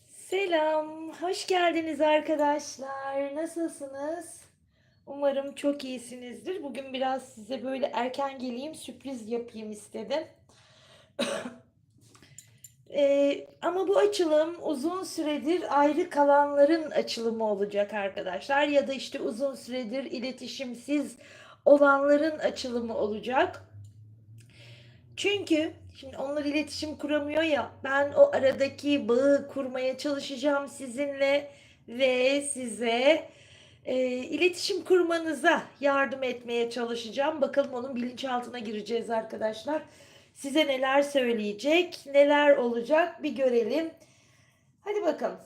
Selam, hoş geldiniz arkadaşlar. Nasılsınız? Umarım çok iyisinizdir. Bugün biraz size böyle erken geleyim, sürpriz yapayım istedim. Ama bu açılım uzun süredir ayrı kalanların açılımı olacak arkadaşlar. Ya da işte uzun süredir iletişimsiz olanların açılımı olacak. Çünkü şimdi onlar iletişim kuramıyor ya, ben o aradaki bağı kurmaya çalışacağım sizinle ve size iletişim kurmanıza yardım etmeye çalışacağım. Bakalım onun bilinçaltına gireceğiz arkadaşlar. Size neler söyleyecek, neler olacak bir görelim. Hadi bakalım.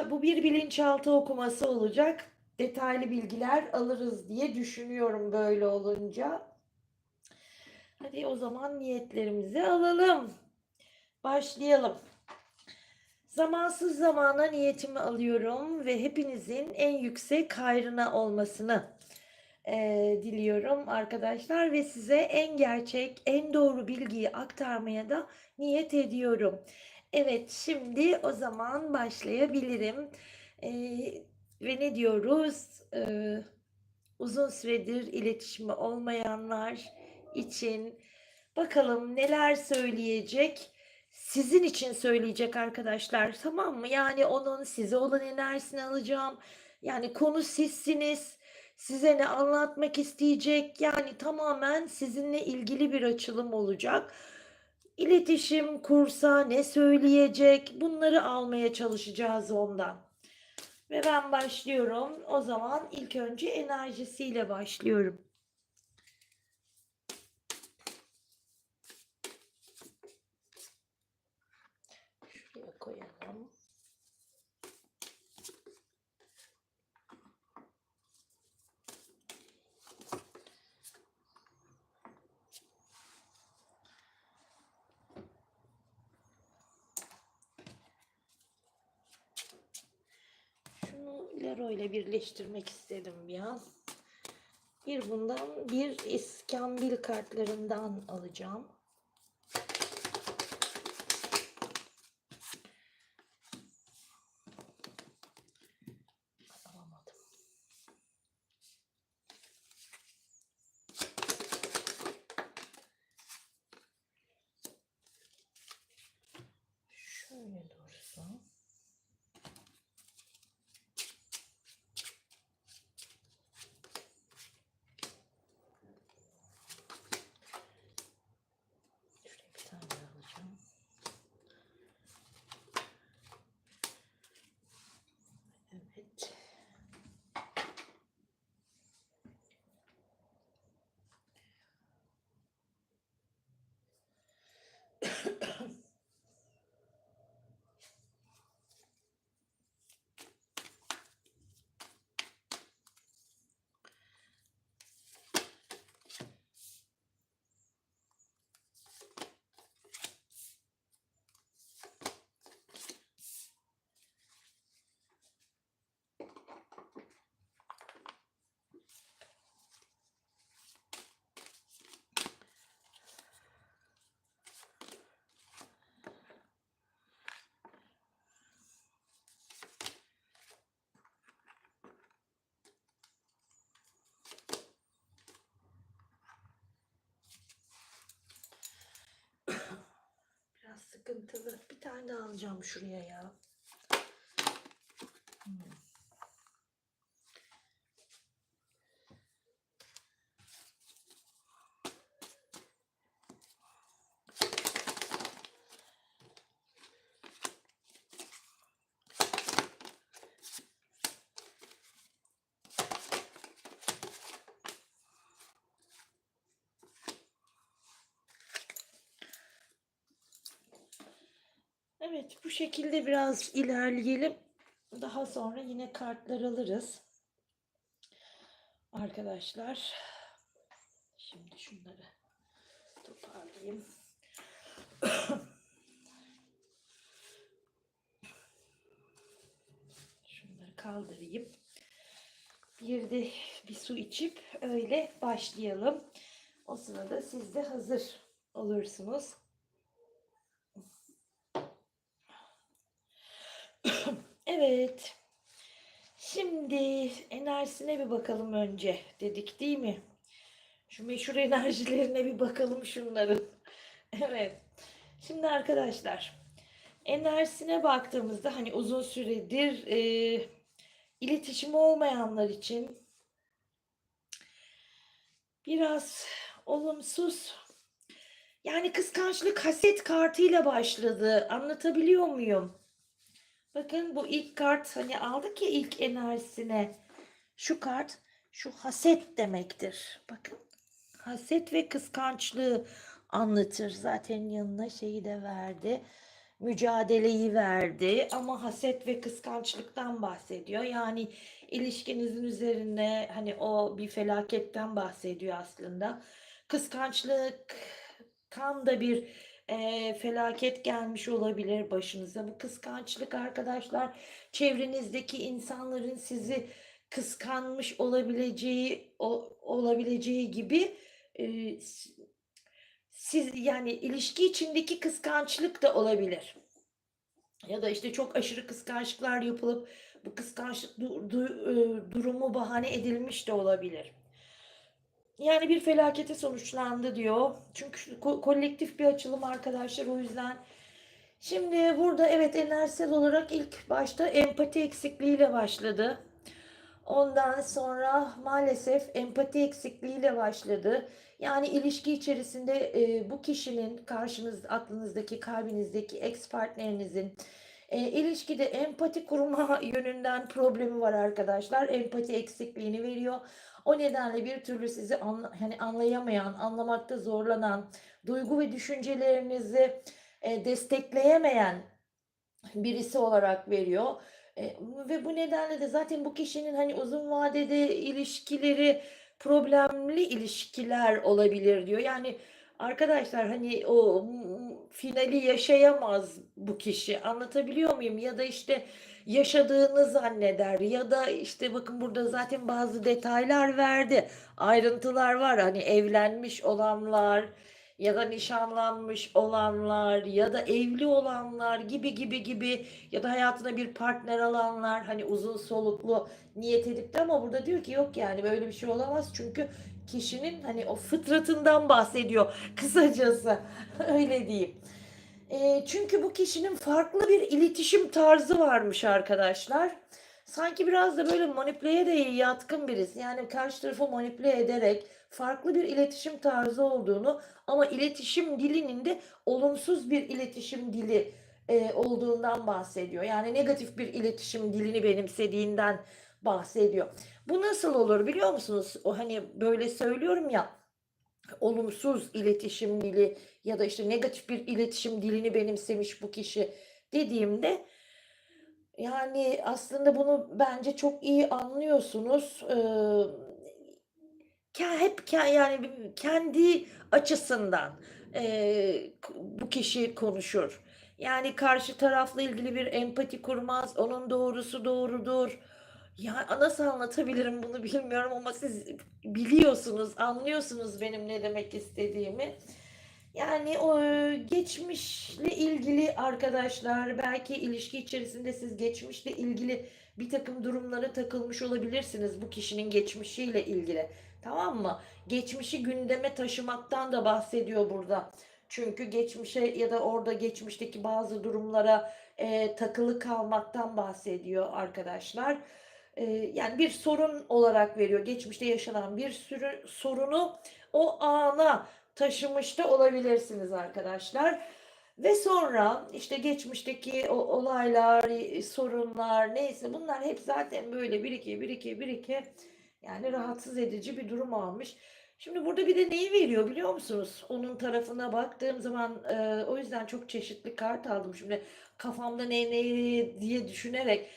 Bu bir bilinçaltı okuması olacak. Detaylı bilgiler alırız diye düşünüyorum böyle olunca. Hadi o zaman niyetlerimizi alalım. Başlayalım. Zamansız zamana niyetimi alıyorum ve hepinizin en yüksek hayrına olmasını diliyorum arkadaşlar ve size en gerçek, en doğru bilgiyi aktarmaya da niyet ediyorum. Evet, şimdi o zaman başlayabilirim. E, Ve ne diyoruz? Uzun süredir iletişimi olmayanlar için bakalım neler söyleyecek. Sizin için söyleyecek arkadaşlar, tamam mı? Yani onun size olan enerjisini alacağım. Yani konu sizsiniz. Size ne anlatmak isteyecek? Yani tamamen sizinle ilgili bir açılım olacak. İletişim kursa ne söyleyecek? Bunları almaya çalışacağız ondan. Ve ben başlıyorum. O zaman ilk önce enerjisiyle başlıyorum. Şuraya koyalım. Şunu Lero ile birleştirmek istedim bir an. Bir bundan, bir iskambil kartlarından alacağım. Alamadım. Şöyle dursun. Şuraya bir tane daha alacağım. Evet. Biraz sıkıntılı. Bir tane daha alacağım şuraya ya. Evet, bu şekilde biraz ilerleyelim. Daha sonra yine kartlar alırız. Arkadaşlar, şimdi şunları Toparlayayım. Şunları kaldırayım. Bir de bir su içip öyle başlayalım. O sırada siz de hazır olursunuz. Evet. Şimdi enerjisine bir bakalım önce dedik değil mi? Şu meşhur enerjilerine bir bakalım şunların. Evet. Şimdi arkadaşlar enerjisine baktığımızda hani uzun süredir iletişimi olmayanlar için biraz olumsuz, yani kıskançlık haset kartıyla başladı. Anlatabiliyor muyum? Bakın bu ilk kart, hani aldık ya ilk enerjisine. Şu kart şu haset demektir. Bakın haset ve kıskançlığı anlatır. Zaten yanına şeyi de verdi. Mücadeleyi verdi ama haset ve kıskançlıktan bahsediyor. Yani ilişkinizin üzerine hani o bir felaketten bahsediyor aslında. Kıskançlık kan da bir felaket gelmiş olabilir başınıza. Bu kıskançlık arkadaşlar çevrenizdeki insanların sizi kıskanmış olabileceği gibi e, siz yani ilişki içindeki kıskançlık da olabilir. Ya da işte çok aşırı kıskançlıklar yapılıp bu kıskançlık durumu bahane edilmiş de olabilir. Yani bir felakete sonuçlandı diyor. Çünkü kolektif bir açılım arkadaşlar, o yüzden. Şimdi burada evet enerjisel olarak ilk başta empati eksikliğiyle başladı. Ondan sonra maalesef empati eksikliğiyle başladı. Yani ilişki içerisinde bu kişinin karşınız, aklınızdaki, kalbinizdeki ex partnerinizin ilişkide empati kurma yönünden problemi var arkadaşlar. Empati eksikliğini veriyor. O nedenle bir türlü sizi hani anlayamayan, anlamakta zorlanan, duygu ve düşüncelerinizi destekleyemeyen birisi olarak veriyor. Ve bu nedenle de zaten bu kişinin hani uzun vadede ilişkileri problemli ilişkiler olabilir diyor. Yani arkadaşlar hani o finali yaşayamaz bu kişi. Anlatabiliyor muyum? Ya da işte yaşadığını zanneder ya da işte bakın burada zaten bazı detaylar verdi. Ayrıntılar var. Hani evlenmiş olanlar ya da nişanlanmış olanlar ya da evli olanlar gibi ya da hayatına bir partner alanlar hani uzun soluklu niyet edip de, ama burada diyor ki yok yani böyle bir şey olamaz çünkü kişinin hani o fıtratından bahsediyor kısacası öyle diyeyim. Çünkü bu kişinin farklı bir iletişim tarzı varmış arkadaşlar. Sanki biraz da böyle manipüleye de yatkın birisi. Yani karşı tarafı manipüle ederek farklı bir iletişim tarzı olduğunu ama iletişim dilinin de olumsuz bir iletişim dili olduğundan bahsediyor. Yani negatif bir iletişim dilini benimsediğinden bahsediyor. Bu nasıl olur biliyor musunuz? O hani böyle söylüyorum ya, olumsuz iletişim dili ya da işte negatif bir iletişim dilini benimsemiş bu kişi dediğimde, yani aslında bunu bence çok iyi anlıyorsunuz. Yani kendi açısından bu kişi konuşur. Yani karşı tarafla ilgili bir empati kurmaz. Onun doğrusu doğrudur. Ya nasıl anlatabilirim bunu bilmiyorum ama siz biliyorsunuz, anlıyorsunuz benim ne demek istediğimi. Yani o geçmişle ilgili arkadaşlar, belki ilişki içerisinde siz geçmişle ilgili bir takım durumlara takılmış olabilirsiniz bu kişinin geçmişiyle ilgili. Tamam mı? Geçmişi gündeme taşımaktan da bahsediyor burada. Çünkü geçmişe ya da orada geçmişteki bazı durumlara takılı kalmaktan bahsediyor arkadaşlar. Yani bir sorun olarak veriyor. Geçmişte yaşanan bir sürü sorunu o ana taşımış da olabilirsiniz arkadaşlar. Ve sonra işte geçmişteki o olaylar, sorunlar neyse bunlar hep zaten böyle birike yani rahatsız edici bir durum almış. Şimdi burada bir de neyi veriyor biliyor musunuz? Onun tarafına baktığım zaman o yüzden çok çeşitli kart aldım. Şimdi kafamda ne diye düşünerek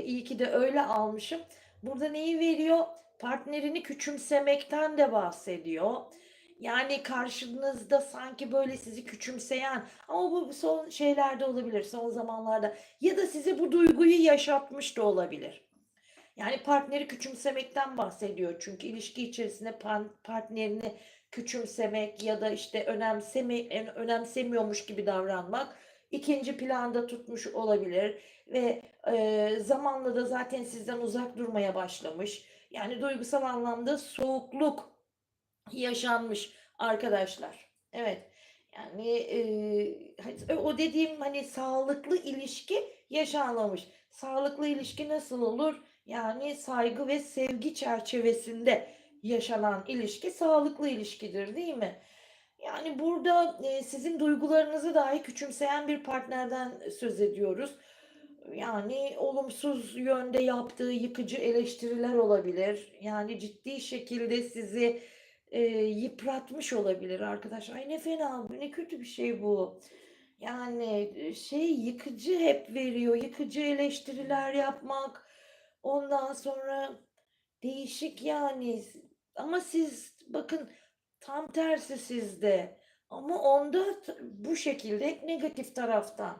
iyi ki de öyle almışım. Burada neyi veriyor? Partnerini küçümsemekten de bahsediyor. Yani karşınızda sanki böyle sizi küçümseyen ama bu son şeylerde olabilir, son zamanlarda ya da size bu duyguyu yaşatmış da olabilir. Yani partneri küçümsemekten bahsediyor çünkü ilişki içerisinde partnerini küçümsemek ya da işte önemsemiyormuş gibi davranmak ikinci planda tutmuş olabilir ve zamanla da zaten sizden uzak durmaya başlamış. Yani duygusal anlamda soğukluk yaşanmış arkadaşlar. Evet. Yani o dediğim hani sağlıklı ilişki yaşanmamış. Sağlıklı ilişki nasıl olur? Yani saygı ve sevgi çerçevesinde yaşanan ilişki sağlıklı ilişkidir, değil mi? Yani burada sizin duygularınızı dahi küçümseyen bir partnerden söz ediyoruz. Yani olumsuz yönde yaptığı yıkıcı eleştiriler olabilir. Yani ciddi şekilde sizi yıpratmış olabilir arkadaşlar. Ay ne fena, ne kötü bir şey bu. Yani şey yıkıcı hep veriyor, yıkıcı eleştiriler yapmak. Ondan sonra değişik yani. Ama siz bakın tam tersi sizde. Ama onda bu şekilde hep negatif taraftan.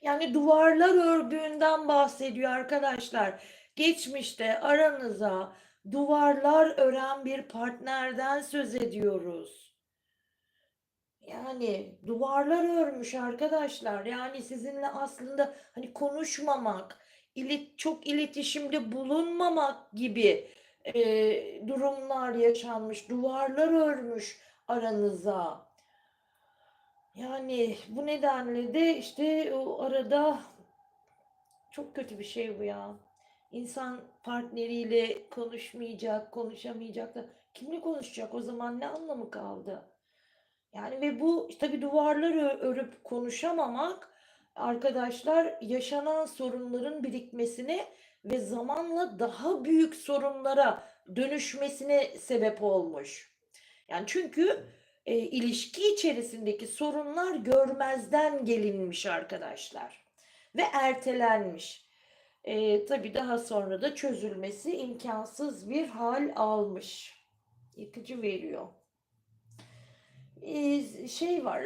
Yani duvarlar ördüğünden bahsediyor arkadaşlar. Geçmişte aranıza duvarlar ören bir partnerden söz ediyoruz. Yani duvarlar örmüş arkadaşlar. Yani sizinle aslında hani konuşmamak, çok iletişimde bulunmamak gibi durumlar yaşanmış. Duvarlar örmüş aranıza. Yani bu nedenle de işte o arada çok kötü bir şey bu ya. İnsan partneriyle konuşmayacak, konuşamayacak da kimle konuşacak o zaman ne anlamı kaldı? Yani ve bu tabii duvarları örüp konuşamamak arkadaşlar yaşanan sorunların birikmesine ve zamanla daha büyük sorunlara dönüşmesine sebep olmuş. Yani çünkü ilişki içerisindeki sorunlar görmezden gelinmiş arkadaşlar ve ertelenmiş. Tabii daha sonra da çözülmesi imkansız bir hal almış. Yıkıcı veriyor. Şey var,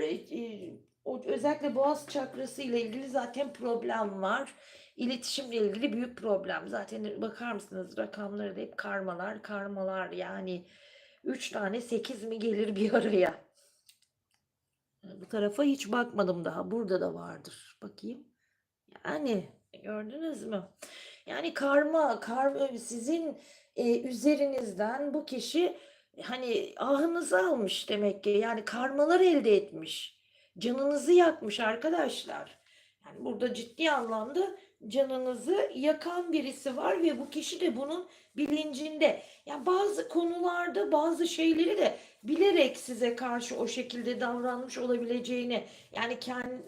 özellikle boğaz çakrası ile ilgili zaten problem var. İletişimle ilgili büyük problem. Zaten bakar mısınız rakamları da hep karmalar, karmalar yani 3 tane 8 mi gelir bir araya? Bu tarafa hiç bakmadım daha. Burada da vardır. Bakayım. Yani gördünüz mü? Yani karma sizin üzerinizden bu kişi hani ahınızı almış demek ki. Yani karmalar elde etmiş. Canınızı yakmış arkadaşlar. Yani burada ciddi anlamda canınızı yakan birisi var ve bu kişi de bunun bilincinde. Ya bazı konularda bazı şeyleri de bilerek size karşı o şekilde davranmış olabileceğini yani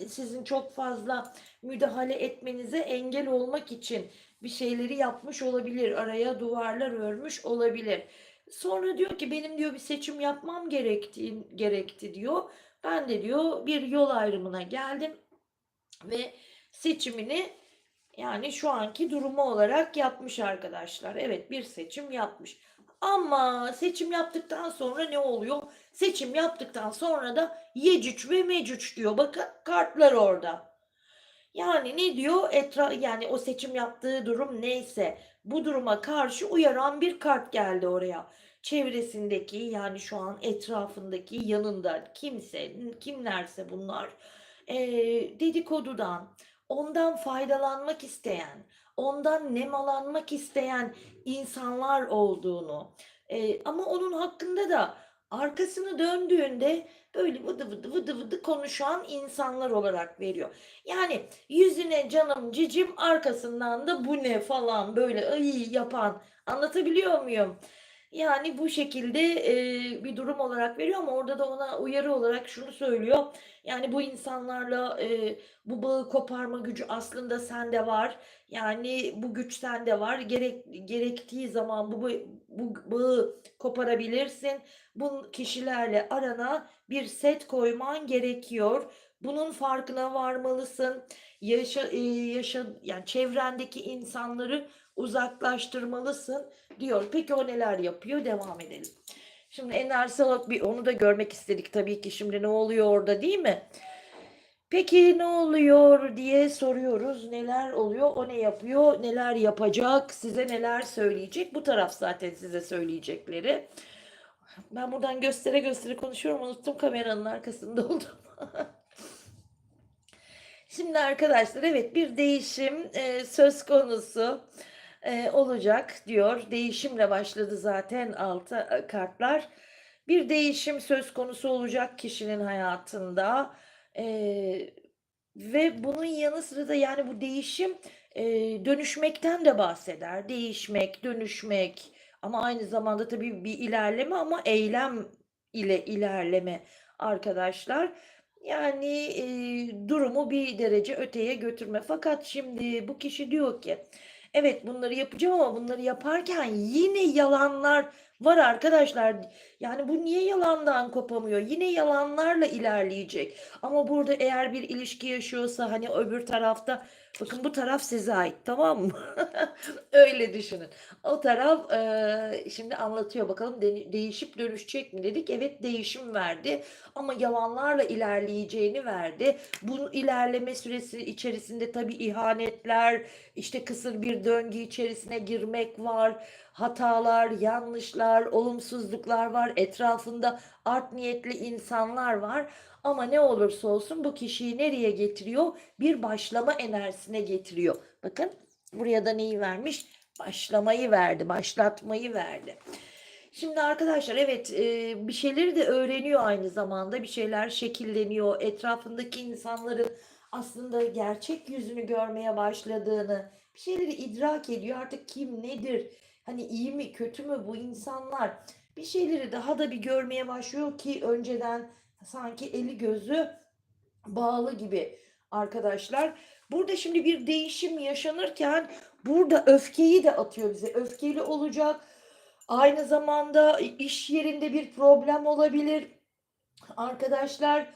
sizin çok fazla müdahale etmenize engel olmak için bir şeyleri yapmış olabilir. Araya duvarlar örmüş olabilir. Sonra diyor ki benim diyor bir seçim yapmam gerekti diyor. Ben de diyor bir yol ayrımına geldim ve seçimini yani şu anki durumu olarak yapmış arkadaşlar. Evet bir seçim yapmış. Ama seçim yaptıktan sonra ne oluyor? Seçim yaptıktan sonra da Yecüc ve Mecüc diyor. Bakın kartlar orada. Yani ne diyor? Yani o seçim yaptığı durum neyse bu duruma karşı uyaran bir kart geldi oraya. Çevresindeki yani şu an etrafındaki yanında kimlerse bunlar dedikodudan, ondan faydalanmak isteyen, ondan nemalanmak isteyen insanlar olduğunu ama onun hakkında da arkasını döndüğünde böyle vıdı vıdı vıdı vıdı konuşan insanlar olarak veriyor. Yani yüzüne canım cicim arkasından da bu ne falan böyle ay yapan anlatabiliyor muyum? Yani bu şekilde bir durum olarak veriyor ama orada da ona uyarı olarak şunu söylüyor. Yani bu insanlarla bu bağı koparma gücü aslında sende var. Yani bu güç sende var. Gerektiği zaman bu bağı koparabilirsin. Bu kişilerle arana bir set koyman gerekiyor. Bunun farkına varmalısın. Yani çevrendeki insanları uzaklaştırmalısın diyor. Peki o neler yapıyor? Devam edelim. Şimdi enerjisel olarak bir onu da görmek istedik tabii ki. Şimdi ne oluyor orada, değil mi? Peki ne oluyor diye soruyoruz. Neler oluyor? O ne yapıyor? Neler yapacak? Size neler söyleyecek? Bu taraf zaten size söyleyecekleri. Ben buradan göstere göstere konuşuyorum. Unuttum kameranın arkasında oldum. Şimdi arkadaşlar, evet, bir değişim söz konusu olacak diyor. Değişimle başladı zaten alta kartlar. Bir değişim söz konusu olacak kişinin hayatında. E, Ve bunun yanı sıra da yani bu değişim dönüşmekten de bahseder. Değişmek, dönüşmek, ama aynı zamanda tabii bir ilerleme, ama eylem ile ilerleme arkadaşlar. Yani durumu bir derece öteye götürme. Fakat şimdi bu kişi diyor ki, evet bunları yapacağım ama bunları yaparken yine yalanlar var arkadaşlar. Yani bu niye yalandan kopamıyor? Yine yalanlarla ilerleyecek. Ama burada eğer bir ilişki yaşıyorsa, hani öbür tarafta, bakın bu taraf size ait, tamam mı? Öyle düşünün. O taraf şimdi anlatıyor, bakalım değişip dönüşecek mi dedik. Evet, değişim verdi ama yalanlarla ilerleyeceğini verdi. Bu ilerleme süresi içerisinde tabii ihanetler, işte kısır bir döngü içerisine girmek var. Hatalar, yanlışlar, olumsuzluklar var. Etrafında art niyetli insanlar var. Ama ne olursa olsun bu kişiyi nereye getiriyor? Bir başlama enerjisine getiriyor. Bakın buraya da neyi vermiş? Başlamayı verdi, başlatmayı verdi. Şimdi arkadaşlar, evet, bir şeyleri de öğreniyor aynı zamanda. Bir şeyler şekilleniyor. Etrafındaki insanların aslında gerçek yüzünü görmeye başladığını, bir şeyleri idrak ediyor. Artık kim nedir? Hani iyi mi kötü mü bu insanlar? Bir şeyleri daha da bir görmeye başlıyor ki önceden sanki eli gözü bağlı gibi arkadaşlar. Burada şimdi bir değişim yaşanırken burada öfkeyi de atıyor bize. Öfkeli olacak. Aynı zamanda iş yerinde bir problem olabilir arkadaşlar.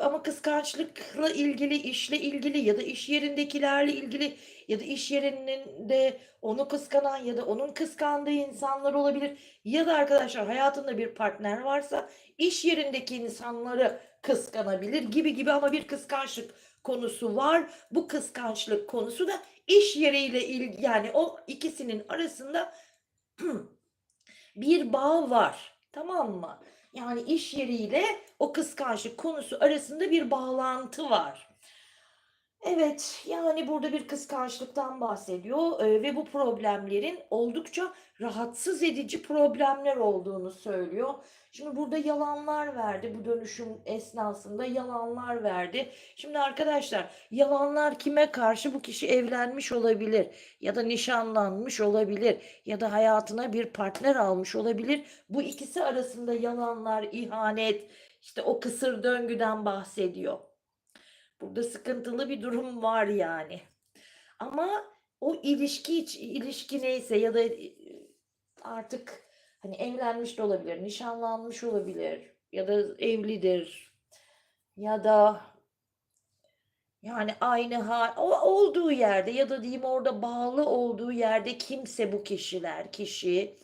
Ama kıskançlıkla ilgili, işle ilgili ya da iş yerindekilerle ilgili ya da iş yerinde onu kıskanan ya da onun kıskandığı insanlar olabilir. Ya da arkadaşlar, hayatında bir partner varsa iş yerindeki insanları kıskanabilir gibi gibi, ama bir kıskançlık konusu var. Bu kıskançlık konusu da iş yeriyle ilgili, yani o ikisinin arasında bir bağ var. Tamam mı? Yani iş yeriyle o kıskançlık konusu arasında bir bağlantı var. Evet, yani burada bir kıskançlıktan bahsediyor ve bu problemlerin oldukça rahatsız edici problemler olduğunu söylüyor. Şimdi burada yalanlar verdi, bu dönüşüm esnasında yalanlar verdi. Şimdi arkadaşlar, yalanlar kime karşı? Bu kişi evlenmiş olabilir ya da nişanlanmış olabilir ya da hayatına bir partner almış olabilir. Bu ikisi arasında yalanlar, ihanet, işte o kısır döngüden bahsediyor. Burada sıkıntılı bir durum var yani. Ama o ilişki neyse ya da artık hani evlenmiş de olabilir, nişanlanmış olabilir ya da evlidir ya da yani aynı olduğu yerde ya da diyeyim orada bağlı olduğu yerde kimse, bu kişi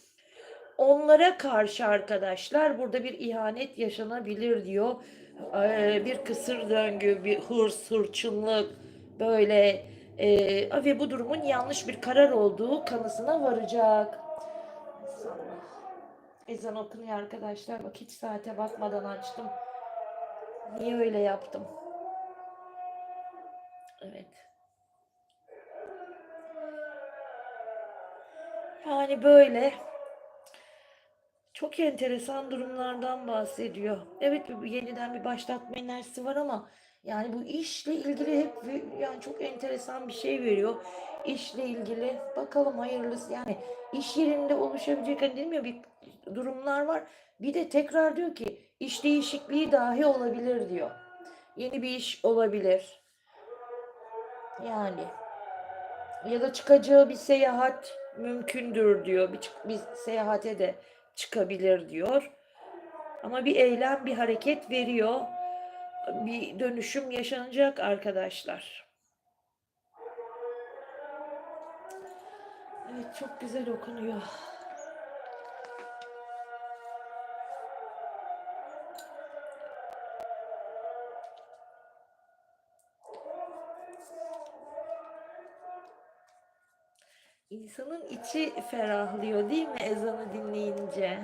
onlara karşı arkadaşlar burada bir ihanet yaşanabilir diyor. Bir kısır döngü, bir hırçınlık böyle, ve bu durumun yanlış bir karar olduğu kanısına varacak. Allah. Ezan okunuyor arkadaşlar. Bak, hiç saate bakmadan açtım. Niye öyle yaptım? Evet. Yani böyle. Çok enteresan durumlardan bahsediyor. Evet, yeniden bir başlatma enerjisi var ama yani bu işle ilgili hep yani çok enteresan bir şey veriyor. İşle ilgili bakalım hayırlısı, yani iş yerinde oluşabilecek, hani dedim ya, bir durumlar var. Bir de tekrar diyor ki iş değişikliği dahi olabilir diyor. Yeni bir iş olabilir. Yani ya da çıkacağı bir seyahat mümkündür diyor. Bir seyahate de çıkabilir diyor. Ama bir eylem, bir hareket veriyor. Bir dönüşüm yaşanacak arkadaşlar. Evet, çok güzel okunuyor. İnsanın içi ferahlıyor değil mi ezanı dinleyince?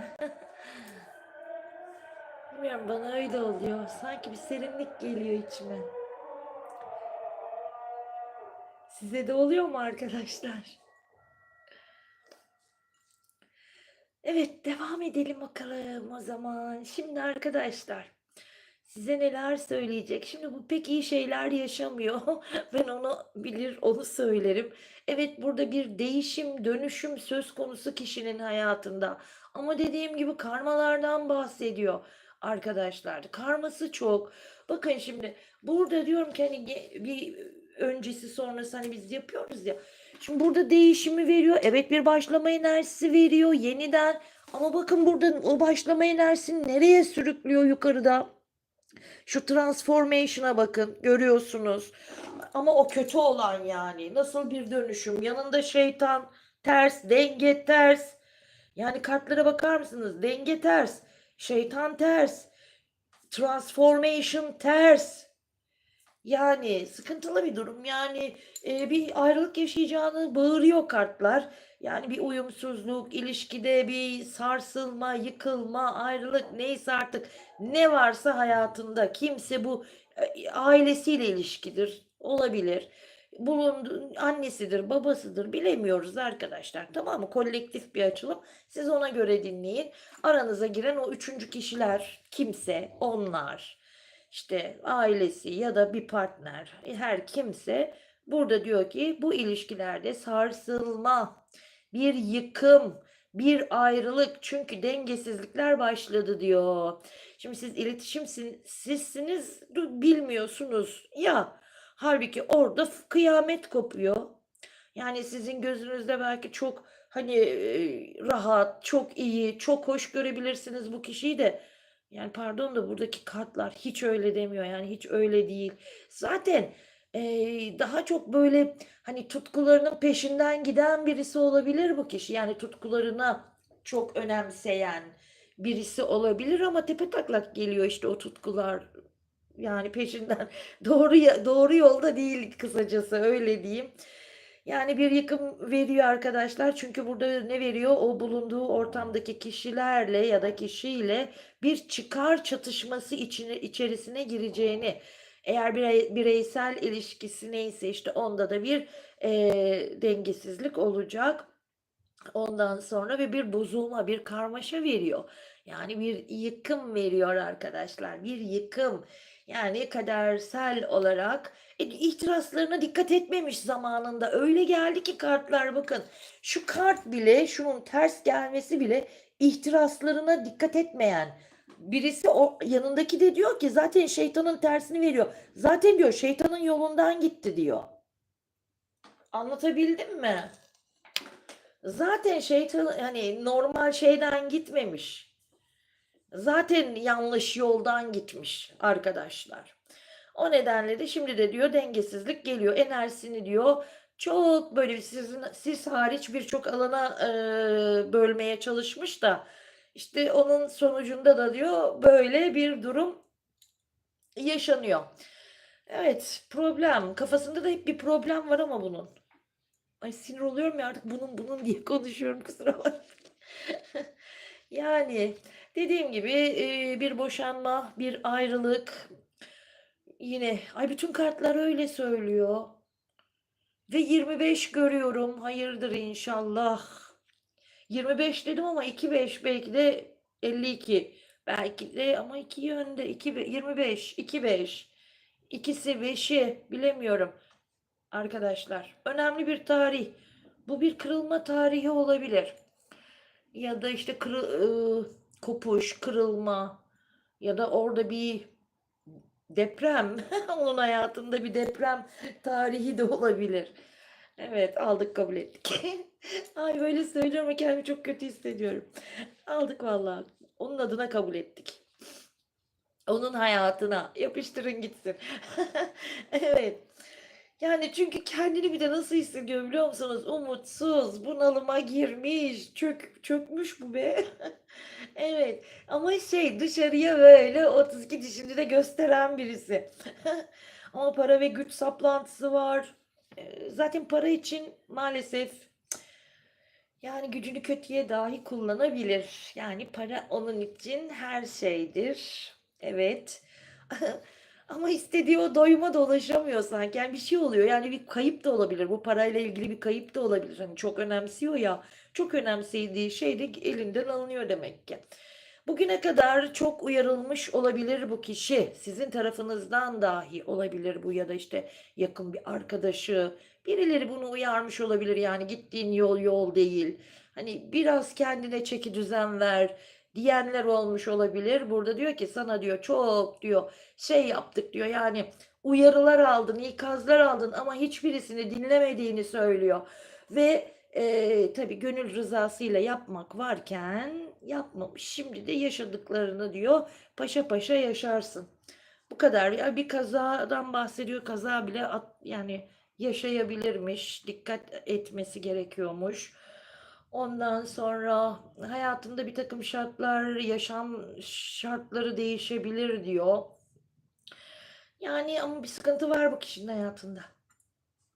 Bilmiyorum bana öyle oluyor. Sanki bir serinlik geliyor içime. Size de oluyor mu arkadaşlar? Evet, devam edelim bakalım o zaman. Şimdi arkadaşlar, size neler söyleyecek? Şimdi bu pek iyi şeyler yaşamıyor. Ben onu bilir, onu söylerim. Evet, burada bir değişim, dönüşüm söz konusu kişinin hayatında. Ama dediğim gibi karmalardan bahsediyor arkadaşlar. Karması çok. Bakın şimdi burada diyorum ki hani bir öncesi sonrası hani biz yapıyoruz ya. Şimdi burada değişimi veriyor. Evet, bir başlama enerjisi veriyor yeniden. Ama bakın burada o başlama enerjisini nereye sürüklüyor yukarıda? Şu transformation'a bakın, görüyorsunuz. Ama o kötü olan yani. Nasıl bir dönüşüm? Yanında şeytan ters, denge ters. Yani kartlara bakar mısınız? Denge ters, şeytan ters, transformation ters. Yani sıkıntılı bir durum. Yani bir ayrılık yaşayacağını bağırıyor kartlar. Yani bir uyumsuzluk, ilişkide bir sarsılma, yıkılma, ayrılık neyse artık ne varsa hayatında. Kimse bu ailesiyle ilişkidir, olabilir. Bulundu, annesidir, babasıdır bilemiyoruz arkadaşlar. Tamam mı? Kolektif bir açılım. Siz ona göre dinleyin. Aranıza giren o üçüncü kişiler kimse, onlar işte ailesi ya da bir partner her kimse burada diyor ki bu ilişkilerde sarsılma, bir yıkım, bir ayrılık çünkü dengesizlikler başladı diyor. Şimdi siz sizsiniz bilmiyorsunuz ya halbuki orada kıyamet kopuyor. Yani sizin gözünüzde belki çok hani rahat, çok iyi, çok hoş görebilirsiniz bu kişiyi de. Yani pardon da buradaki kartlar hiç öyle demiyor. Yani hiç öyle değil. Zaten daha çok böyle hani tutkularının peşinden giden birisi olabilir bu kişi. Yani tutkularına çok önemseyen birisi olabilir ama tepetaklak geliyor işte o tutkular. Yani peşinden doğru yolda değil kısacası öyle diyeyim. Yani bir yıkım veriyor arkadaşlar. Çünkü burada ne veriyor? O bulunduğu ortamdaki kişilerle ya da kişiyle bir çıkar çatışması içerisine gireceğini. Eğer bireysel ilişkisi neyse işte onda da bir dengesizlik olacak. Ondan sonra ve bir bozulma, bir karmaşa veriyor. Yani bir yıkım veriyor arkadaşlar. Bir yıkım. Yani kadersel olarak ihtiraslarına dikkat etmemiş zamanında. Öyle geldi ki kartlar bakın. Şu kart bile, şunun ters gelmesi bile ihtiraslarına dikkat etmeyen. Birisi o yanındaki de diyor ki zaten şeytanın tersini veriyor. Zaten diyor şeytanın yolundan gitti diyor. Anlatabildim mi? Zaten şeytan hani normal şeyden gitmemiş. Zaten yanlış yoldan gitmiş arkadaşlar. O nedenle de şimdi de diyor dengesizlik geliyor. Enerjisini diyor çok böyle siz hariç birçok alana bölmeye çalışmış da işte onun sonucunda da diyor böyle bir durum yaşanıyor. Evet, problem. Kafasında da hep bir problem var ama bunun. Ay sinir oluyorum ya artık bunun diye konuşuyorum kusura bakma. Yani dediğim gibi bir boşanma, bir ayrılık. Yine ay bütün kartlar öyle söylüyor. Ve 25 görüyorum. Hayırdır inşallah. 25 dedim ama 2-5 belki de 52. Belki de ama iki yönde 25, 2-5. İkisi 5'i bilemiyorum arkadaşlar. Önemli bir tarih. Bu bir kırılma tarihi olabilir. Ya da işte kopuş, kırılma ya da orada bir deprem. Onun hayatında bir deprem tarihi de olabilir. Evet, aldık kabul ettik. Ay böyle söylüyorum ama kendimi çok kötü hissediyorum. Aldık vallahi. Onun adına kabul ettik. Onun hayatına yapıştırın gitsin. Evet. Yani çünkü kendini bir de nasıl hissediyor biliyor musunuz? Umutsuz, bunalıma girmiş, çökmüş bu be. Evet ama şey dışarıya böyle 32 dişini de gösteren birisi. Ama para ve güç saplantısı var. Zaten para için maalesef Yani gücünü kötüye dahi kullanabilir. Yani para onun için her şeydir. Evet. Ama istediği o doyuma da ulaşamıyor sanki. Yani bir şey oluyor. Yani bir kayıp da olabilir. Bu parayla ilgili bir kayıp da olabilir. Hani çok önemsiyor ya. Çok önemsediği şey de elinden alınıyor demek ki. Bugüne kadar çok uyarılmış olabilir bu kişi. Sizin tarafınızdan dahi olabilir bu, ya da işte yakın bir arkadaşı. Birileri bunu uyarmış olabilir, yani gittiğin yol yol değil. Hani biraz kendine çeki düzen ver diyenler olmuş olabilir. Burada diyor ki sana, diyor, çok diyor şey yaptık diyor, yani uyarılar aldın, ikazlar aldın ama hiçbirisini dinlemediğini söylüyor. Ve tabii gönül rızasıyla yapmak varken yapmamış. Şimdi de yaşadıklarını diyor paşa paşa yaşarsın. Bu kadar ya, bir kazadan bahsediyor. Kaza bile yani yaşayabilirmiş. Dikkat etmesi gerekiyormuş. Ondan sonra hayatında bir takım şartlar, yaşam şartları değişebilir diyor. Yani ama bir sıkıntı var bu kişinin hayatında.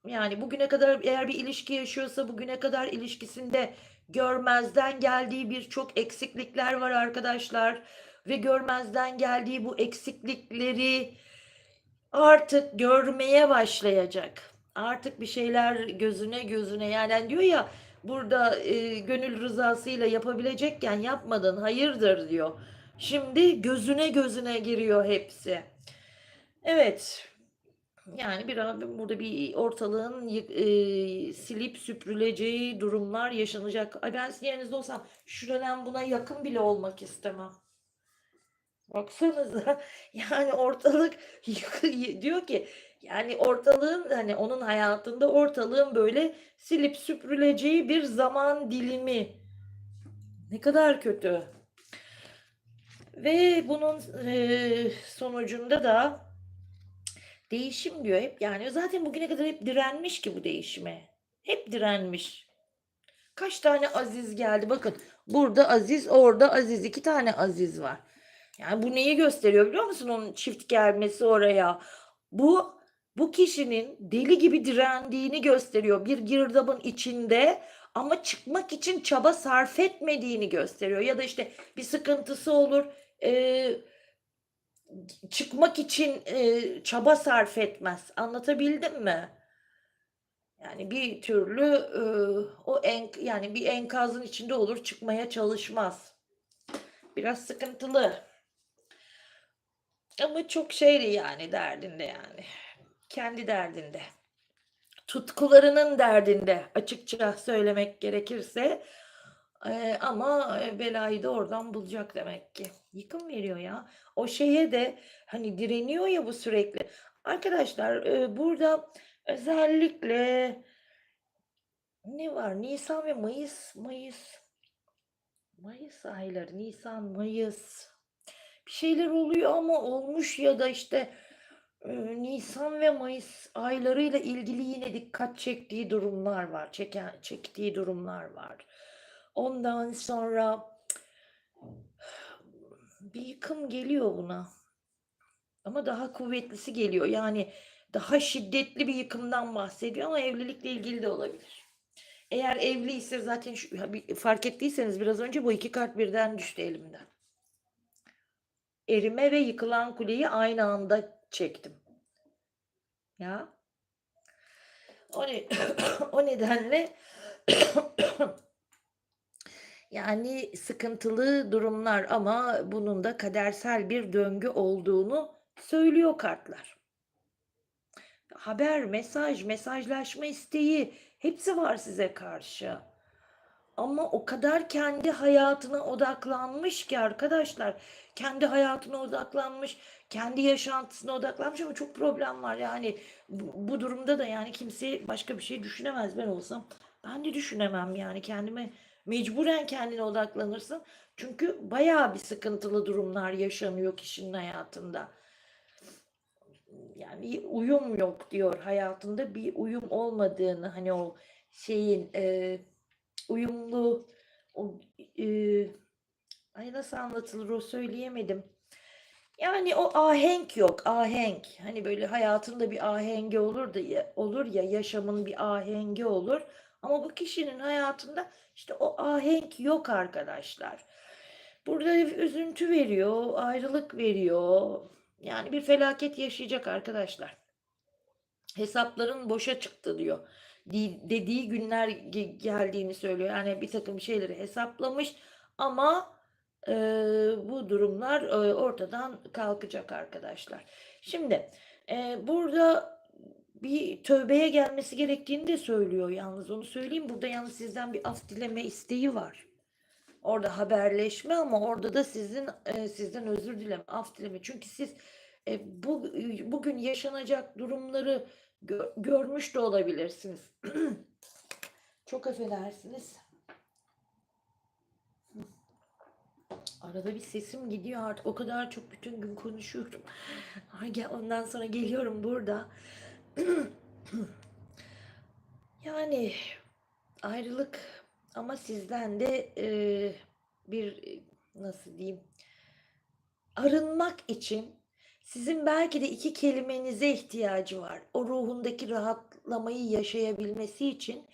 Yani bugüne kadar eğer bir ilişki yaşıyorsa, bugüne kadar ilişkisinde görmezden geldiği birçok eksiklikler var arkadaşlar. Ve görmezden geldiği bu eksiklikleri artık görmeye başlayacak. Artık bir şeyler gözüne gözüne, yani diyor ya burada gönül rızasıyla yapabilecekken yapmadın, hayırdır diyor. Şimdi gözüne gözüne giriyor hepsi. Evet. Yani burada bir ortalığın silip süpürüleceği durumlar yaşanacak. Ay, ben sizin yerinizde olsam şu dönem buna yakın bile olmak istemem. Baksanıza, yani ortalık diyor ki, yani ortalığın, hani onun hayatında ortalığın böyle silip süpürüleceği bir zaman dilimi. Ne kadar kötü. Ve bunun sonucunda da değişim diyor hep, yani zaten bugüne kadar hep direnmiş ki bu değişime. Hep direnmiş. Kaç tane Aziz geldi bakın. Burada Aziz, orada Aziz. 2 tane Aziz var. Yani bu neyi gösteriyor biliyor musun, onun çift gelmesi oraya? Bu bu kişinin deli gibi direndiğini gösteriyor. Bir girdabın içinde ama çıkmak için çaba sarf etmediğini gösteriyor. Ya da işte bir sıkıntısı olur. Eee çıkmak için çaba sarf etmez. Anlatabildim mi? Yani bir türlü yani bir enkazın içinde olur, çıkmaya çalışmaz. Biraz sıkıntılı. Ama çok şeydi, yani derdinde yani. Kendi derdinde. Tutkularının derdinde, açıkça söylemek gerekirse. Ama belayı da oradan bulacak demek ki. Yıkım veriyor ya. O şeye de hani direniyor ya bu sürekli. Arkadaşlar burada özellikle ne var? Nisan ve Mayıs ayları. Nisan, Mayıs. Bir şeyler oluyor ama olmuş, ya da işte Nisan ve Mayıs aylarıyla ilgili yine dikkat çektiği durumlar var. Çektiği durumlar var. Ondan sonra bir yıkım geliyor buna. Ama daha kuvvetlisi geliyor. Yani daha şiddetli bir yıkımdan bahsediyor ama evlilikle ilgili de olabilir. Eğer evliyse zaten fark ettiyseniz biraz önce bu 2 kart birden düştü elimden. Erime ve yıkılan kuleyi aynı anda çektim. Ya. O nedenle yani sıkıntılı durumlar, ama bunun da kadersel bir döngü olduğunu söylüyor kartlar. Haber, mesaj, mesajlaşma isteği hepsi var size karşı. Ama o kadar kendi hayatına odaklanmış ki arkadaşlar. Kendi hayatına odaklanmış, kendi yaşantısına odaklanmış ama çok problem var. Yani bu durumda da yani kimse başka bir şey düşünemez. Ben olsam ben de düşünemem, yani kendime mecburen kendine odaklanırsın. Çünkü bayağı bir sıkıntılı durumlar yaşanıyor kişinin hayatında. Yani uyum yok diyor, hayatında bir uyum olmadığını, hani o şeyin uyumlu o ay nasıl anlatılır, o söyleyemedim. Yani o ahenk yok, ahenk. Hani böyle hayatında bir ahengi olur ya, yaşamın bir ahengi olur. Ama bu kişinin hayatında işte o ahenk yok arkadaşlar. Burada üzüntü veriyor, ayrılık veriyor. Yani bir felaket yaşayacak arkadaşlar. Hesapların boşa çıktı diyor. Dediği günler geldiğini söylüyor. Yani bir takım şeyleri hesaplamış ama bu durumlar ortadan kalkacak arkadaşlar. Şimdi burada bir tövbeye gelmesi gerektiğini de söylüyor yalnız, onu söyleyeyim. Burada yalnız sizden bir af dileme isteği var. Orada haberleşme ama orada da sizden özür dileme, af dileme. Çünkü siz bugün yaşanacak durumları görmüş de olabilirsiniz. Çok affedersiniz. Arada bir sesim gidiyor artık. O kadar çok bütün gün konuşuyorum. Ondan sonra geliyorum burada. Yani ayrılık ama sizden de bir nasıl diyeyim, arınmak için sizin belki de 2 kelimenize ihtiyacı var. O ruhundaki rahatlamayı yaşayabilmesi için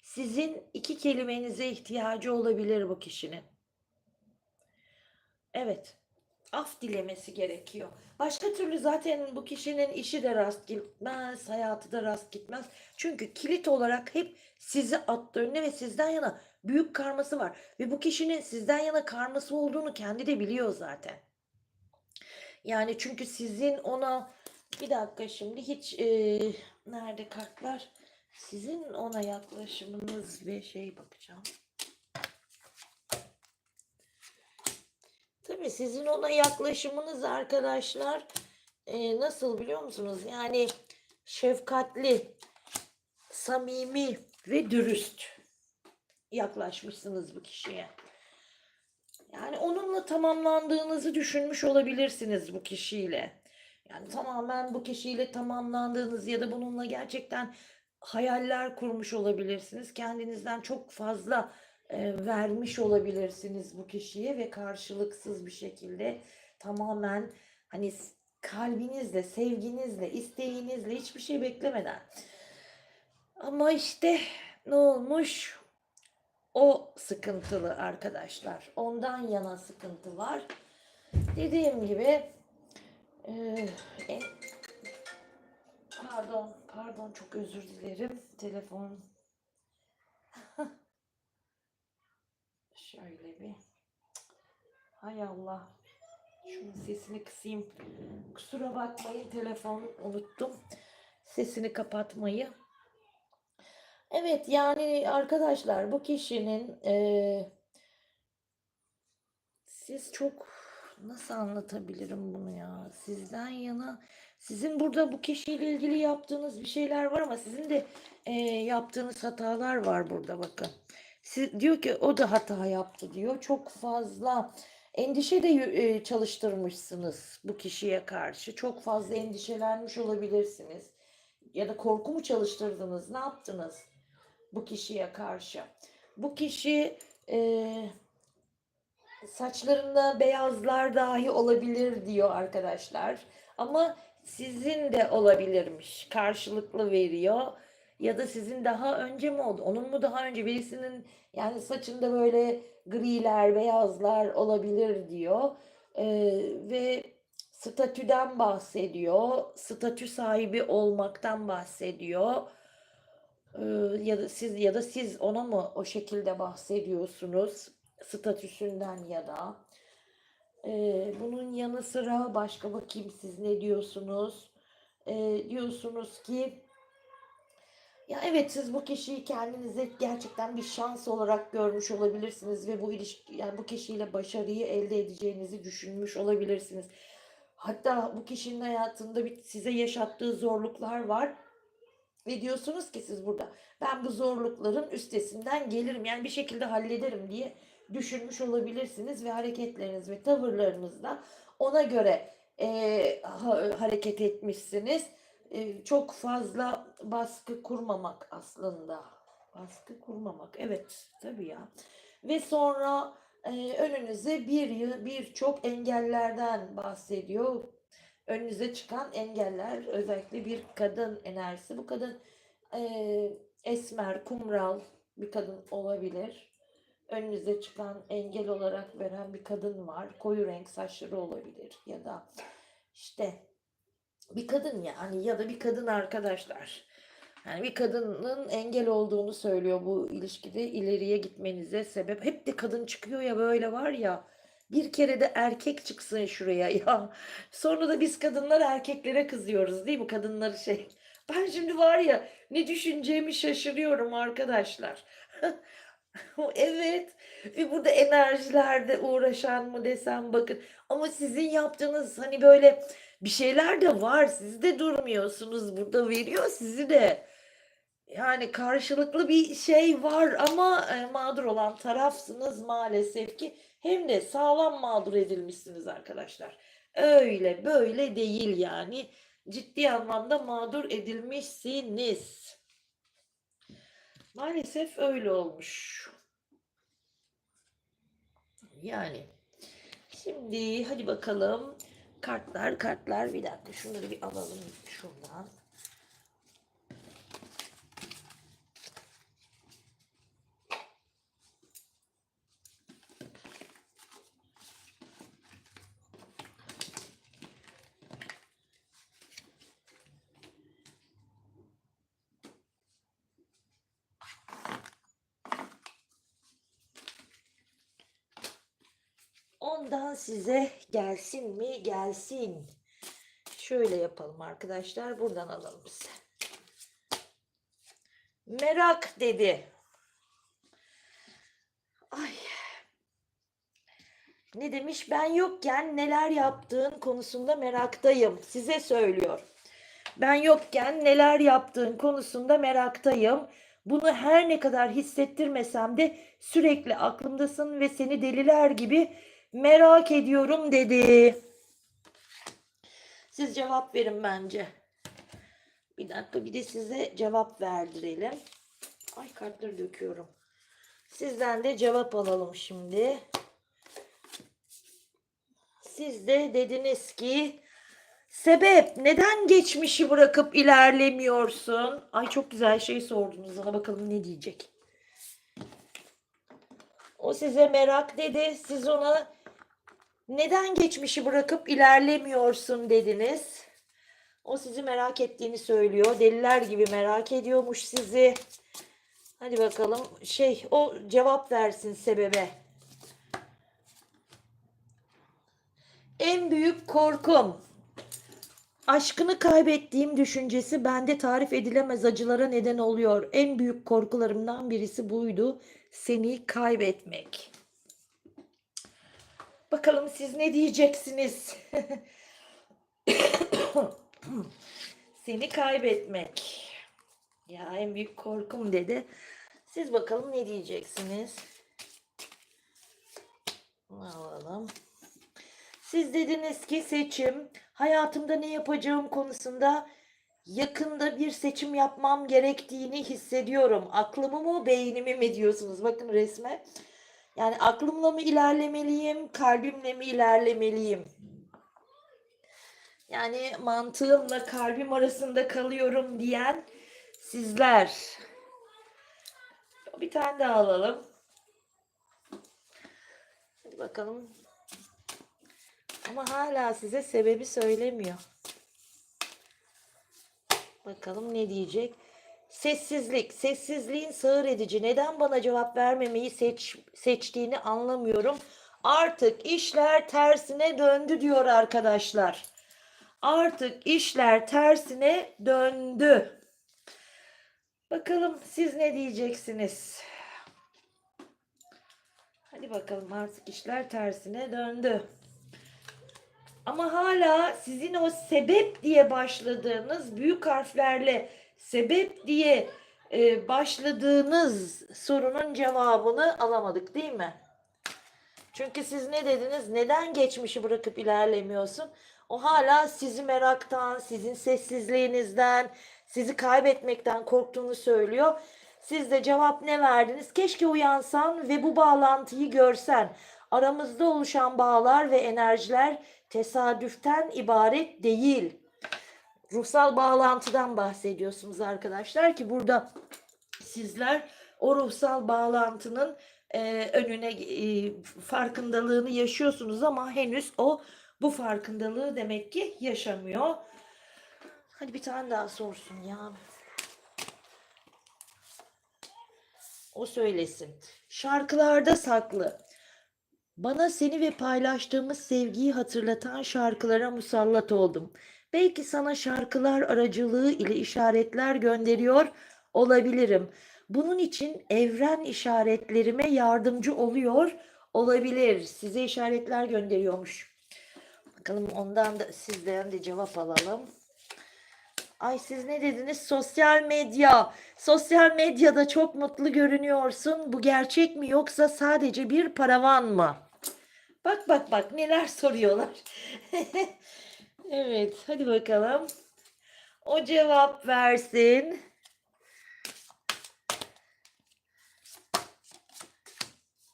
sizin 2 kelimenize ihtiyacı olabilir bu kişinin. Evet, af dilemesi gerekiyor. Başka türlü zaten bu kişinin işi de rast gitmez, hayatı da rast gitmez. Çünkü kilit olarak hep sizi attı önüne ve sizden yana büyük karması var. Ve bu kişinin sizden yana karması olduğunu kendi de biliyor zaten. Yani çünkü sizin ona, bir dakika şimdi hiç nerede kartlar? Sizin ona yaklaşımınız ve bakacağım. Tabii sizin ona yaklaşımınız arkadaşlar nasıl biliyor musunuz? Yani şefkatli, samimi ve dürüst yaklaşmışsınız bu kişiye. Yani onunla tamamlandığınızı düşünmüş olabilirsiniz bu kişiyle. Yani tamamen bu kişiyle tamamlandığınız ya da bununla gerçekten hayaller kurmuş olabilirsiniz. Kendinizden çok fazla vermiş olabilirsiniz bu kişiye ve karşılıksız bir şekilde tamamen hani kalbinizle, sevginizle, isteğinizle hiçbir şey beklemeden. Ama işte ne olmuş? O sıkıntılı arkadaşlar. Ondan yana sıkıntı var. Dediğim gibi e, pardon çok özür dilerim. Telefon şöyle bir, hay Allah. Şunun sesini kısayım. Kusura bakmayın, telefon unuttum. Sesini kapatmayı. Evet yani arkadaşlar bu kişinin siz çok, nasıl anlatabilirim bunu ya? Sizden yana, sizin burada bu kişiyle ilgili yaptığınız bir şeyler var ama sizin de yaptığınız hatalar var burada, bakın. Diyor ki o da hata yaptı diyor. Çok fazla endişe de çalıştırmışsınız bu kişiye karşı. Çok fazla endişelenmiş olabilirsiniz. Ya da korku mu çalıştırdınız? Ne yaptınız bu kişiye karşı? Bu kişi saçlarında beyazlar dahi olabilir diyor arkadaşlar. Ama sizin de olabilirmiş. Karşılıklı veriyor. Ya da sizin daha önce mi oldu? Onun mu daha önce, birisinin yani saçında böyle griler, beyazlar olabilir diyor. Ve statüden bahsediyor. Statü sahibi olmaktan bahsediyor. Ya da siz ona mı o şekilde bahsediyorsunuz? Statüsünden ya da. Bunun yanı sıra başka, bakayım siz ne diyorsunuz? Diyorsunuz ki ya evet, siz bu kişiyi kendinize gerçekten bir şans olarak görmüş olabilirsiniz ve bu ilişki, yani bu kişiyle başarıyı elde edeceğinizi düşünmüş olabilirsiniz. Hatta bu kişinin hayatında size yaşattığı zorluklar var. Ve diyorsunuz ki siz burada, ben bu zorlukların üstesinden gelirim, yani bir şekilde hallederim diye düşünmüş olabilirsiniz ve hareketleriniz ve tavırlarınızda ona göre hareket etmişsiniz. Çok fazla baskı kurmamak aslında. Baskı kurmamak, evet tabii ya. Ve sonra önünüze birçok engellerden bahsediyor. Önünüze çıkan engeller, özellikle bir kadın enerjisi. Bu kadın esmer, kumral bir kadın olabilir. Önünüze çıkan engel olarak veren bir kadın var. Koyu renk saçları olabilir ya da işte bir kadın yani ya da bir kadın arkadaşlar. Yani bir kadının engel olduğunu söylüyor bu ilişkide ileriye gitmenize sebep. Hep de kadın çıkıyor ya böyle var ya. Bir kere de erkek çıksın şuraya ya. Sonra da biz kadınlar erkeklere kızıyoruz değil mi? Kadınları şey. Ben şimdi var ya ne düşüneceğimi şaşırıyorum arkadaşlar. Evet. Ve burada enerjilerde uğraşan mı desem bakın. Ama sizin yaptığınız hani böyle bir şeyler de var. Siz de durmuyorsunuz. Burada veriyor sizi de. Yani karşılıklı bir şey var ama mağdur olan tarafsınız maalesef ki. Hem de sağlam mağdur edilmişsiniz arkadaşlar. Öyle böyle değil yani. Ciddi anlamda mağdur edilmişsiniz. Maalesef öyle olmuş. Yani şimdi hadi bakalım. Kartlar bir dakika şunları bir alalım şuradan. Ondan size gelsin mi? Gelsin. Şöyle yapalım arkadaşlar. Buradan alalım size. Merak dedi. Ay. Ne demiş? Ben yokken neler yaptığın konusunda meraktayım. Size söylüyor. Ben yokken neler yaptığın konusunda meraktayım. Bunu her ne kadar hissettirmesem de sürekli aklımdasın ve seni deliler gibi merak ediyorum dedi. Siz cevap verin bence. Bir dakika bir de size cevap verdirelim. Ay kartları döküyorum. Sizden de cevap alalım şimdi. Siz de dediniz ki sebep neden geçmişi bırakıp ilerlemiyorsun? Ay çok güzel şey sordunuz ona bakalım ne diyecek. O size merak dedi. Siz ona neden geçmişi bırakıp ilerlemiyorsun dediniz. O sizi merak ettiğini söylüyor. Deliler gibi merak ediyormuş sizi. Hadi bakalım o cevap versin sebebe. En büyük korkum aşkını kaybettiğim düşüncesi bende tarif edilemez acılara neden oluyor. En büyük korkularımdan birisi buydu. Seni kaybetmek. Bakalım siz ne diyeceksiniz? Seni kaybetmek. Ya en büyük korkum dedi. Siz bakalım ne diyeceksiniz? Alalım. Siz dediniz ki seçim, hayatımda ne yapacağım konusunda yakında bir seçim yapmam gerektiğini hissediyorum. Aklımı mı, beynimi mi diyorsunuz? Bakın resme. Yani aklımla mı ilerlemeliyim, kalbimle mi ilerlemeliyim? Yani mantığımla kalbim arasında kalıyorum diyen sizler. Bir tane daha alalım. Hadi bakalım. Ama hala size sebebi söylemiyor. Bakalım ne diyecek? Sessizlik. Sessizliğin sağır edici. Neden bana cevap vermemeyi seçtiğini anlamıyorum. Artık işler tersine döndü diyor arkadaşlar. Artık işler tersine döndü. Bakalım siz ne diyeceksiniz? Hadi bakalım artık işler tersine döndü. Ama hala sizin o sebep diye başladığınız büyük harflerle sebep diye başladığınız sorunun cevabını alamadık değil mi? Çünkü siz ne dediniz? Neden geçmişi bırakıp ilerlemiyorsun? O hala sizi meraktan, sizin sessizliğinizden, sizi kaybetmekten korktuğunu söylüyor. Siz de cevap ne verdiniz? Keşke uyansan ve bu bağlantıyı görsen. Aramızda oluşan bağlar ve enerjiler tesadüften ibaret değil. Ruhsal bağlantıdan bahsediyorsunuz arkadaşlar ki burada sizler o ruhsal bağlantının önüne farkındalığını yaşıyorsunuz ama henüz o bu farkındalığı demek ki yaşamıyor. Hadi bir tane daha sorsun ya. O söylesin. Şarkılarda saklı. Bana seni ve paylaştığımız sevgiyi hatırlatan şarkılara musallat oldum. Belki sana şarkılar aracılığı ile işaretler gönderiyor olabilirim. Bunun için evren işaretlerime yardımcı oluyor olabilir. Size işaretler gönderiyormuş. Bakalım ondan da sizden de cevap alalım. Ay siz ne dediniz? Sosyal medya. Sosyal medyada çok mutlu görünüyorsun. Bu gerçek mi yoksa sadece bir paravan mı? Bak bak bak neler soruyorlar. Evet, hadi bakalım. O cevap versin.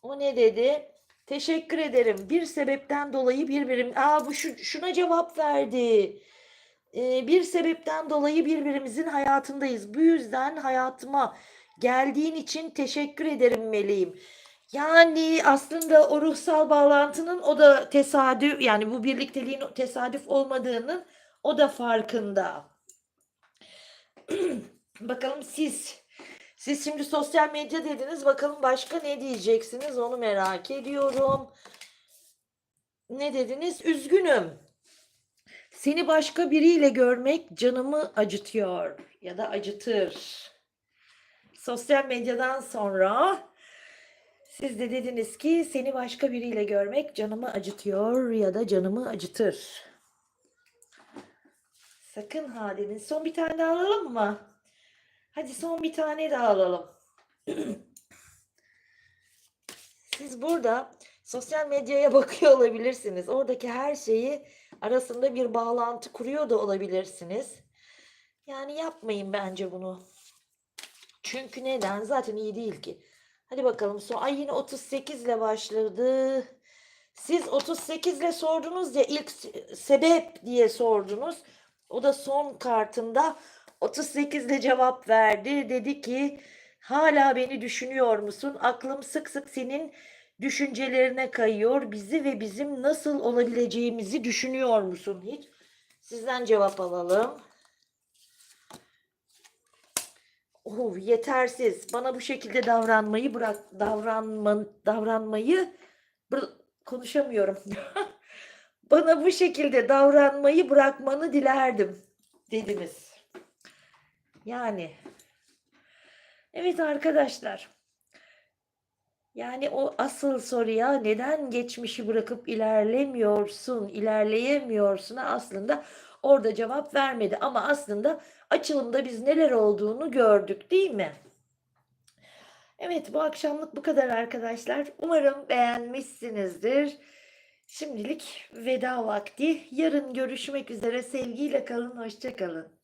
O ne dedi? Teşekkür ederim. Bir sebepten dolayı bu şuna cevap verdi. Bir sebepten dolayı birbirimizin hayatındayız. Bu yüzden hayatıma geldiğin için teşekkür ederim meleğim. Yani aslında o ruhsal bağlantının o da tesadüf, yani bu birlikteliğin tesadüf olmadığının o da farkında. Bakalım siz şimdi sosyal medya dediniz. Bakalım başka ne diyeceksiniz, onu merak ediyorum. Ne dediniz? Üzgünüm. Seni başka biriyle görmek canımı acıtıyor ya da acıtır. Sosyal medyadan sonra siz de dediniz ki seni başka biriyle görmek canımı acıtıyor ya da canımı acıtır. Sakın ha dedin. Son bir tane daha alalım mı? Hadi son bir tane daha alalım. Siz burada sosyal medyaya bakıyor olabilirsiniz. Oradaki her şeyi arasında bir bağlantı kuruyor da olabilirsiniz. Yani yapmayın bence bunu. Çünkü neden? Zaten iyi değil ki. Hadi bakalım. Ay yine 38 ile başladı. Siz 38 ile sordunuz ya, ilk sebep diye sordunuz. O da son kartında 38 ile cevap verdi. Dedi ki hala beni düşünüyor musun? Aklım sık sık senin düşüncelerine kayıyor. Bizi ve bizim nasıl olabileceğimizi düşünüyor musun hiç? Sizden cevap alalım. Oh, yetersiz. Bana bu şekilde davranmayı konuşamıyorum. Bana bu şekilde davranmayı bırakmanı dilerdim dediniz. Yani evet arkadaşlar. Yani o asıl soruya neden geçmişi bırakıp ilerleyemiyorsun aslında orada cevap vermedi. Ama aslında açılımda biz neler olduğunu gördük, değil mi? Evet, bu akşamlık bu kadar arkadaşlar. Umarım beğenmişsinizdir. Şimdilik veda vakti. Yarın görüşmek üzere. Sevgiyle kalın, hoşça kalın.